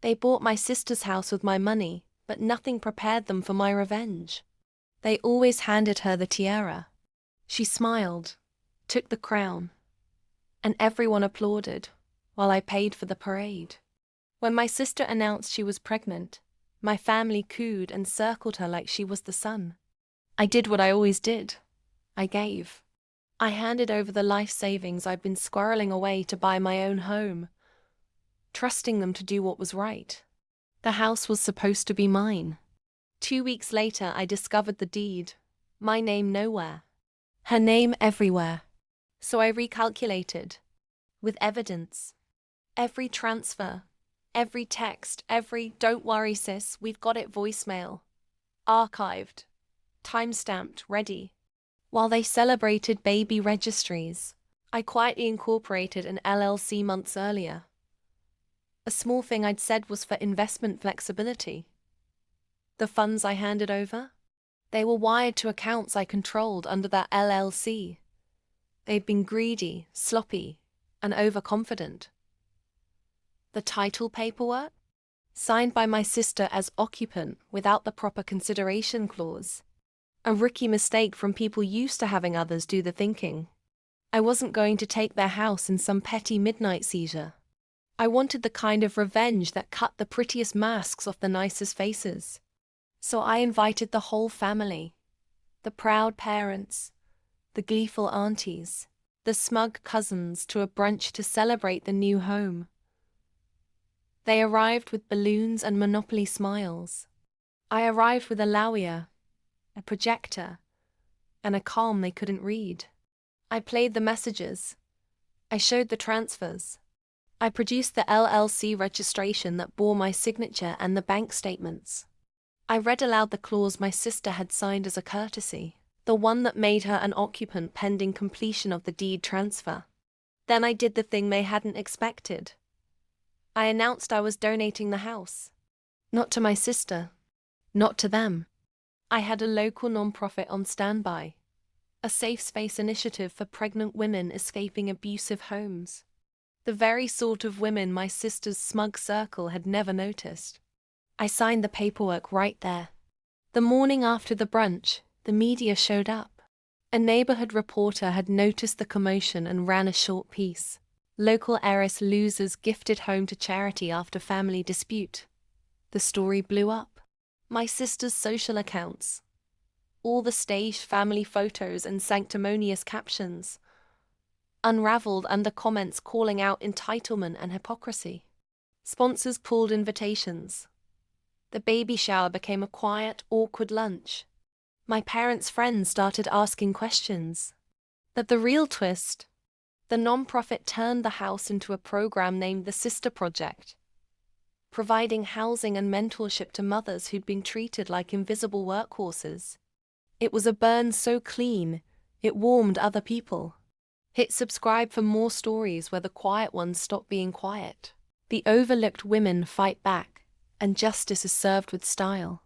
They bought my sister's house with my money, but nothing prepared them for my revenge. They always handed her the tiara. She smiled, took the crown, and everyone applauded, while I paid for the parade. When my sister announced she was pregnant, my family cooed and circled her like she was the sun. I did what I always did. I gave. I handed over the life savings I'd been squirreling away to buy my own home, trusting them to do what was right. The house was supposed to be mine. 2 weeks later, I discovered the deed. My name nowhere. Her name everywhere. So I recalculated. With evidence. Every transfer, every text, every "don't worry sis, we've got it" voicemail. Archived. Time-stamped, ready. While they celebrated baby registries, I quietly incorporated an LLC months earlier. A small thing I'd said was for investment flexibility. The funds I handed over? They were wired to accounts I controlled under that LLC. They'd been greedy, sloppy, and overconfident. The title paperwork? Signed by my sister as occupant without the proper consideration clause. A rookie mistake from people used to having others do the thinking. I wasn't going to take their house in some petty midnight seizure. I wanted the kind of revenge that cut the prettiest masks off the nicest faces. So I invited the whole family. The proud parents, the gleeful aunties, the smug cousins to a brunch to celebrate the new home. They arrived with balloons and Monopoly smiles. I arrived with a Laoya, a projector, and a calm they couldn't read. I played the messages. I showed the transfers. I produced the LLC registration that bore my signature and the bank statements. I read aloud the clause my sister had signed as a courtesy, the one that made her an occupant pending completion of the deed transfer. Then I did the thing they hadn't expected. I announced I was donating the house. Not to my sister. Not to them. I had a local nonprofit on standby. A safe space initiative for pregnant women escaping abusive homes. The very sort of women my sister's smug circle had never noticed. I signed the paperwork right there. The morning after the brunch, the media showed up. A neighborhood reporter had noticed the commotion and ran a short piece. Local heiress losers gifted home to charity after family dispute. The story blew up. My sister's social accounts. All the staged family photos and sanctimonious captions. Unraveled under comments calling out entitlement and hypocrisy. Sponsors pulled invitations. The baby shower became a quiet, awkward lunch. My parents' friends started asking questions. But the real twist, the nonprofit turned the house into a program named the Sister Project, providing housing and mentorship to mothers who'd been treated like invisible workhorses. It was a burn so clean, it warmed other people. Hit subscribe for more stories where the quiet ones stop being quiet. The overlooked women fight back, and justice is served with style.